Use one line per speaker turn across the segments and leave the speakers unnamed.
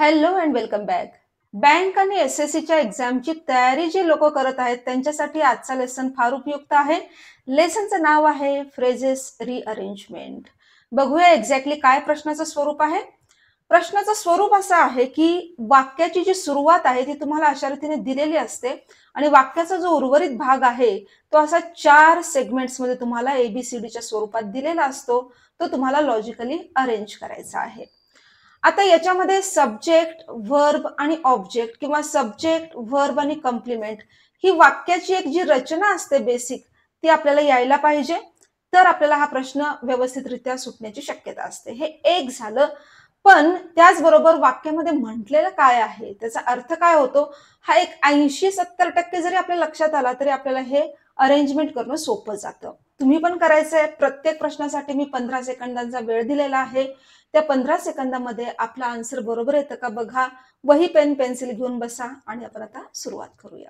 Hello and welcome back. Bank आणि एस-एस-सीच्या एक्झामची तयारी जी लोक करत आहेत त्यांच्यासाठी आजचा लेसन फार उपयुक्त आहे. लेसनचं नाव आहे फ्रेजेस रिअरेंजमेंट. बघूया एक्झॅक्टली काय प्रश्नाचं स्वरूप आहे. प्रश्नाचं स्वरूप असं आहे की वाक्याची जी सुरुवात आहे ती तुम्हाला अशा रीतीने दिलेली असते आणि वाक्याचा जो उर्वरित भाग आहे तो असा 4 सेगमेंट्समध्ये तुम्हाला एबीसीडीच्या स्वरूपात दिलेला असतो. तो तुम्हाला लॉजिकली अरेंज करायचा आहे. आता याच्यामध्ये सब्जेक्ट, व्हर्ब आणि ऑब्जेक्ट किंवा सब्जेक्ट, व्हर्ब आणि कॉम्प्लिमेंट ही वाक्याची एक जी रचना असते बेसिक ती आपल्याला यायला पाहिजे. तर आपल्याला हा प्रश्न व्यवस्थितरित्या सुटण्याची शक्यता असते. हे एक झालं. पण त्याचबरोबर वाक्यामध्ये म्हटलेलं काय आहे, त्याचा अर्थ काय होतो, हा एक 80-70% जरी आपल्या लक्षात आला तरी आपल्याला हे अरेंजमेंट करणं सोपं जातं. तुम्ही पण करायचंय. प्रत्येक प्रश्नासाठी मी 15 सेकंदांचा वेळ दिलेला आहे. त्या 15 सेकंदामध्ये आपला आन्सर बरोबर येतं का बघा. वही, पेन, पेन्सिल घेऊन बसा आणि आपण आता सुरुवात करूया.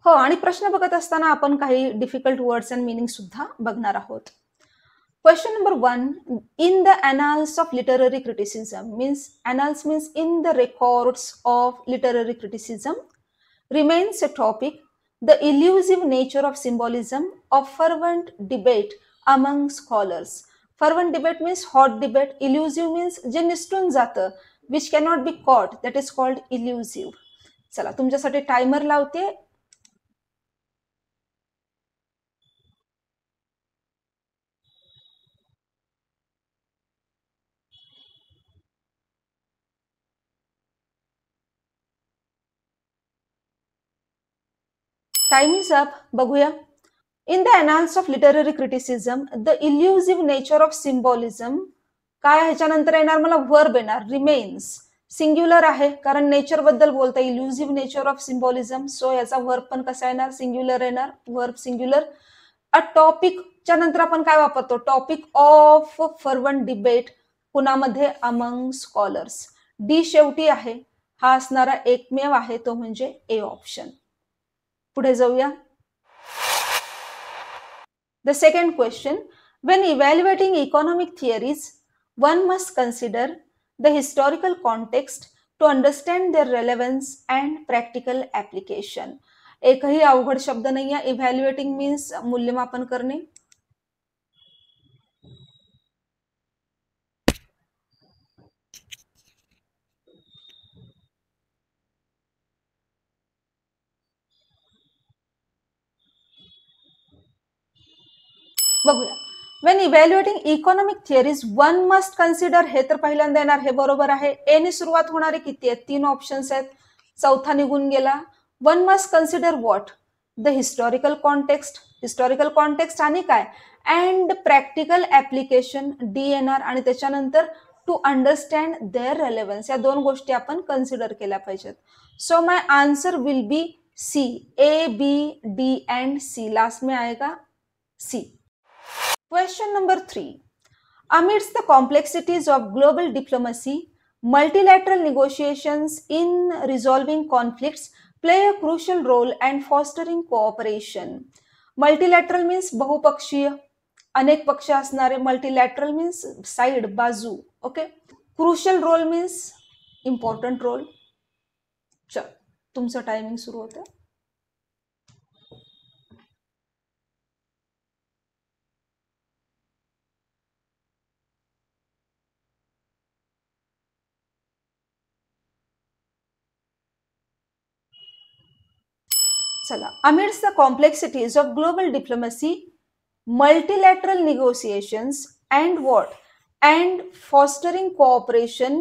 हो, आणि प्रश्न बघत असताना आपण काही डिफिकल्ट वर्ड्स अँड मीनिंग सुद्धा बघणार आहोत. Question number 1. In the annals of literary criticism, annals means in the records of literary criticism, remains a topic, the elusive nature of symbolism of fervent debate among scholars. Fervent debate means hot debate. Elusive means जे निसटून जातं, which cannot be caught, that is called elusive. चला तुमच्यासाठी timer लावते. Time is up. बघूया. In the annals of literary criticism the elusive nature of symbolism, काय ह्याच्यानंतर येणार मला व्हर्ब येणार, रिमेन्स. सिंग्युलर आहे कारण नेचर बद्दल बोलता, इल्युसिव्ह नेचर ऑफ सिम्बॉलिझम. सो याचा व्हर्ब पण कसा येणार, सिंग्युलर येणार. Verb singular. अ टॉपिकच्या नंतर आपण काय वापरतो, टॉपिक ऑफ फर्वंट डिबेट कुणामध्ये, अमंग स्कॉलर्स. डी शेवटी आहे. हा असणारा एकमेव आहे तो म्हणजे ए ऑप्शन. पुढे जाऊया. The second question, when evaluating economic theories, one must consider the historical context to understand their relevance and practical application. एकही अवघड शब्द नाही आहे. इव्हॅल्युएटिंग मीन्स मूल्यमापन करणे. बघूया. Wien evaluating economic theories one must consider, हे तर पहिल्यांदा येणार, हे बरोबर आहे. ए ने सुरुवात होणारे किती आहेत, 3 ऑप्शन्स आहेत. चौथा निघून गेला. One must consider what, the historical context. Historical context आणि काय, अँड प्रॅक्टिकल ऍप्लिकेशन, डी येणार. आणि त्याच्यानंतर टू अंडरस्टँड देअर रेलेव्हन्स, या 2 गोष्टी आपण कन्सिडर केल्या पाहिजेत. So my answer will be C. A, B, D and C. Last में आएगा C. Question number 3. Amidst the complexities of global diplomacy, multilateral negotiations in resolving conflicts play a crucial role and fostering cooperation. Multilateral means बहुपक्षीय, अनेक पक्ष असणारे. Multilateral means side, बाजू. Okay. Crucial role means important role. चल, तुमचं timing सुरू होतं. चला. Amidst the complexities of global diplomacy, multilateral negotiations and what? And fostering cooperation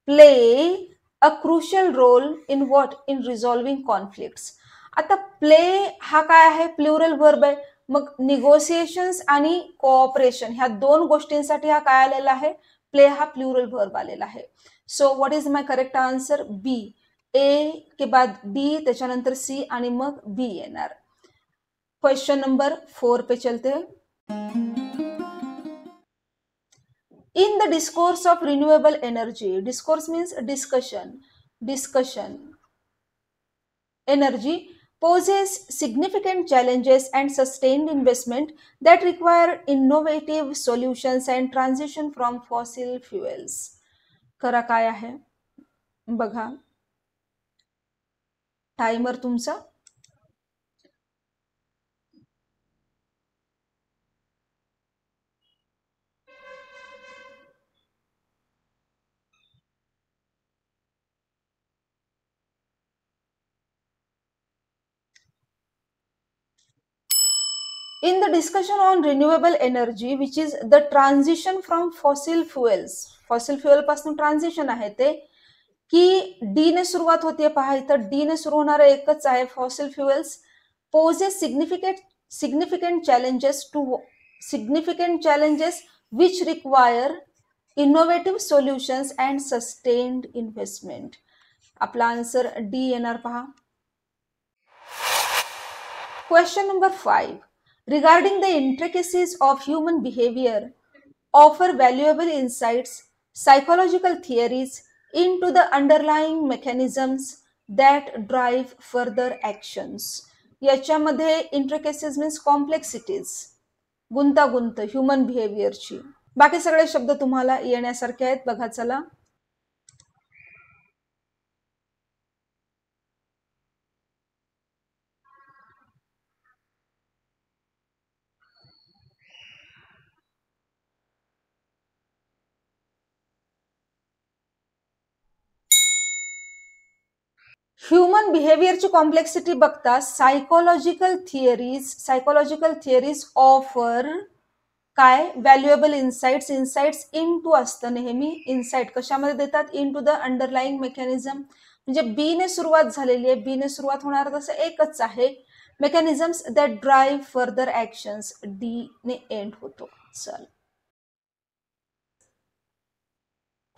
play a crucial role in what? In resolving conflicts. आता play हा काय आहे, प्लुरल वर्ब आहे. मग निगोसिएशन्स आणि कोऑपरेशन ह्या 2 गोष्टींसाठी हा काय आलेला आहे, प्ले हा प्लुरल वर्ब आलेला आहे. So what is my correct answer, B. A के बाद डी, त्याच्यानंतर सी आणि मग बी येणार. क्वेश्चन नंबर 4 पे चलते हैं. In the discourse of renewable energy, discourse means discussion, energy poses significant challenges and sustained investment that require innovative solutions and transition from fossil fuels. करा काय आहे बघा, टाइमर तुमचा. In the discussion on renewable energy, which is the transition from fossil पासून transition आहे ते, की D ने सुरुवात होते पहा, इथं डी ने सुरू होणारं एकच आहे, fossil fuels poses significant challenges which require innovative solutions and sustained investment. आपला आन्सर डी येणार पहा. Question number 5. Regarding the intricacies of human behavior, offer valuable insights, psychological theories into the underlying mechanisms that drive further actions. याच्यामध्ये intricacies means complexities, गुंतागुंत human बिहेवियरची. बाकी सगळे शब्द तुम्हाला येण्यासारखे आहेत बघा. चला, ह्युमन बिहेवियरची कॉम्प्लेक्सिटी बघता सायकोलॉजिकल थिअरीज ऑफर काय, व्हॅल्युएबल इन्साइट्स इन टू असतं नेहमी. इन्साइट कशामध्ये देतात, into the underlying mechanism, म्हणजे बी ने सुरुवात झालेली आहे, बी ने सुरुवात होणार तसं एकच आहे, mechanisms that drive further actions, D ने एंड होतो. चल,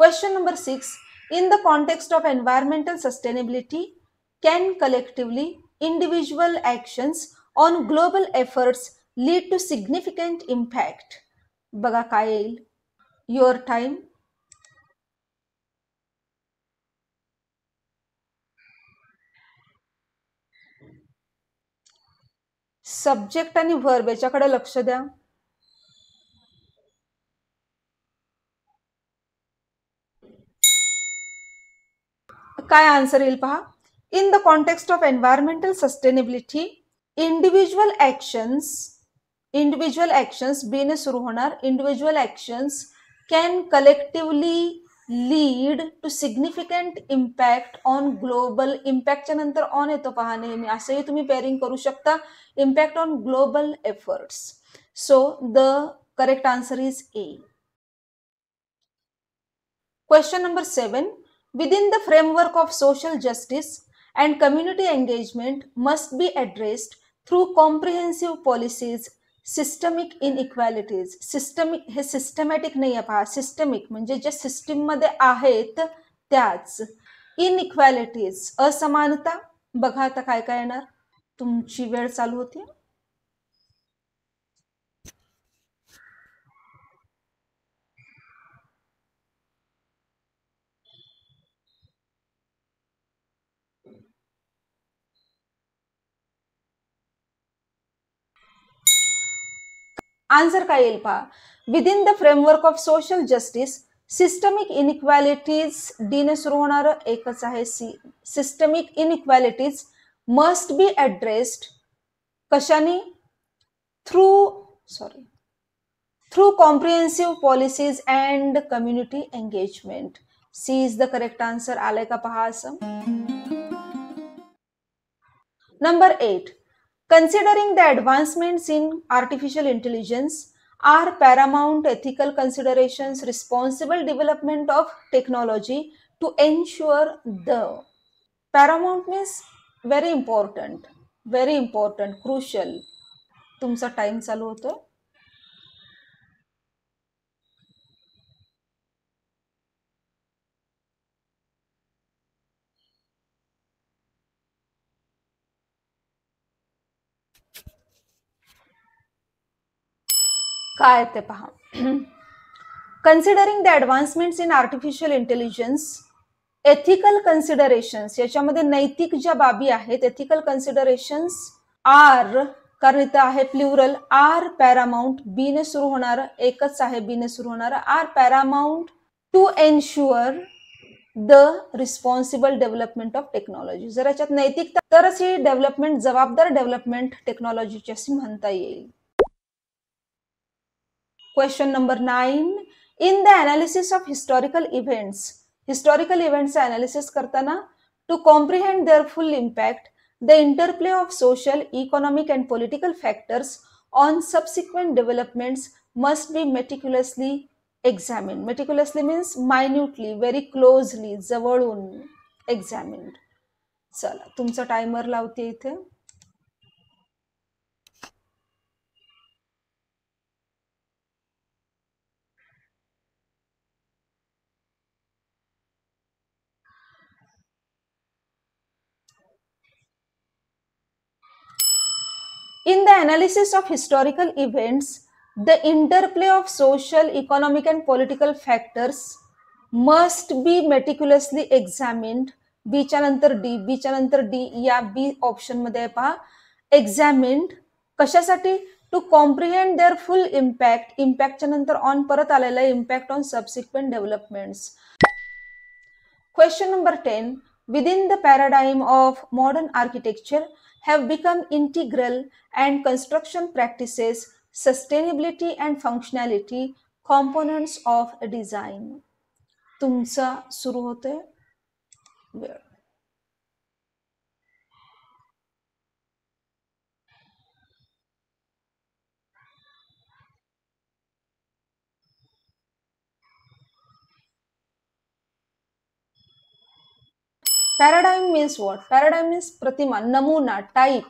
question number 6. In the context of environmental sustainability, can collectively individual actions on global efforts lead to significant impact? बघा काय येईल. Your time. सब्जेक्ट आणि व्हर्ब याच्याकडे लक्ष द्या. काय आन्सर येईल पहा. In the context of environmental sustainability, individual actions B ने सुरू होणार, individual actions can collectively lead to significant impact on global. इम्पॅक्टच्या नंतर ऑन येतो पहा नेहमी, असंही तुम्ही पेअरिंग करू शकता, impact on global efforts. So the correct answer is a. Question number 7. Within the framework of social justice and community engagement must be addressed through comprehensive policies, systemic inequalities. हे systematic नाही आहे पहा, systemic म्हणजे जे system मध्ये आहेत त्याच. इनइक्वॅलिटीज, असमानता. बघा आता काय काय येणार. तुमची वेळ चालू होती. आन्सर काय येईल पहा. Within the framework of social justice, systemic inequalities, D ने सुरू होणार एकच आहे C. Systemic inequalities must be addressed कशाने, through comprehensive policies and community engagement. C is the correct answer. आलाय का पहा असं. Number 8. Considering the advancements in artificial intelligence are paramount ethical considerations, responsible development of technology to ensure the. Paramount means very important, crucial. तुमचा time चालू होतो. काय ते पहा. Considering the advancements in artificial intelligence, ethical considerations, याच्यामध्ये नैतिक ज्या बाबी आहेत, एथिकल कन्सिडरेशन्स आर, कारण इथं आहे प्लुरल, आर पॅरामाउंट, बी ने सुरू होणार एकच आहे, बी ने सुरू होणार, are paramount to ensure the responsible development of technology. जर याच्यात नैतिकता तरच ही डेव्हलपमेंट जबाबदार डेव्हलपमेंट टेक्नॉलॉजीची अशी म्हणता येईल. Question number 9. In the analysis of historical इव्हेंट्सचं अनालिसिस करताना to comprehend their full impact the interplay of social, economic and political factors on subsequent developments must be meticulously examined. Meticulously means minutely, very closely, जवळून examined. चला तुमचा timer लावते इथे. In the analysis of historical events, the interplay of social, economic and political factors must be meticulously examined. बी च्या नंतर D या बी option मध्ये पहा. एक्झामिन्ड कशासाठी? To comprehend their full impact. इम्पॅक्टच्या नंतर ऑन परत आलेला impact on subsequent developments. Question number 10. Within the paradigm of modern architecture have become integral and construction practices, sustainability and functionality components of a design. तुमचा सुरू होते वेळ. Paradigm means what? Paradigm means प्रतिमा, नमुना, type.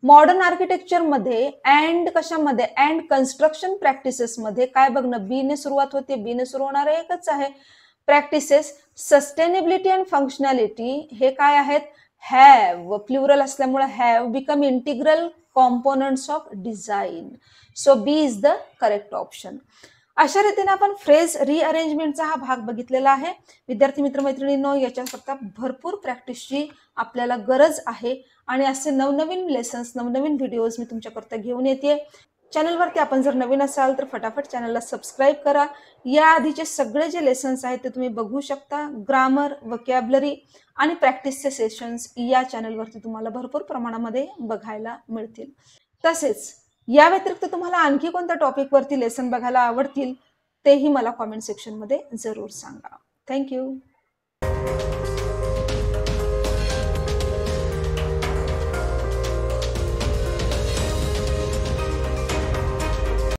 Modern architecture मध्ये and कशामध्ये? And construction practices मध्ये काय बघणं? बी ने सुरुवात होते, बी ने सुरू होणार एकच आहे. प्रॅक्टिसेस, सस्टेनेबिलिटी अँड फंक्शनॅलिटी हे काय आहेत? हॅव, प्लुरल असल्यामुळे have become integral components of design. So B is the correct option. अशा रीतीने आपण फ्रेज रिअरेंजमेंटचा हा भाग बघितलेला आहे. विद्यार्थी मित्रमैत्रिणींनो, याच्याकरता भरपूर प्रॅक्टिसची आपल्याला गरज आहे आणि असे नवनवीन लेसन्स, नवनवीन व्हिडिओज मी तुमच्याकरता घेऊन येते. चॅनलवरती आपण जर नवीन असाल तर फटाफट चॅनलला सबस्क्राईब करा. या आधीचे सगळे जे लेसन्स आहेत ते तुम्ही बघू शकता. ग्रामर, वोकॅब्युलरी आणि प्रॅक्टिसचे सेशन्स या चॅनलवरती तुम्हाला भरपूर प्रमाणामध्ये बघायला मिळतील. तसेच या व्यतिरिक्त तुम्हाला आणखी कोणत्या टॉपिकवरती लेसन बघायला आवडतील तेही मला कॉमेंट सेक्शनमध्ये जरूर सांगा. थँक्यू.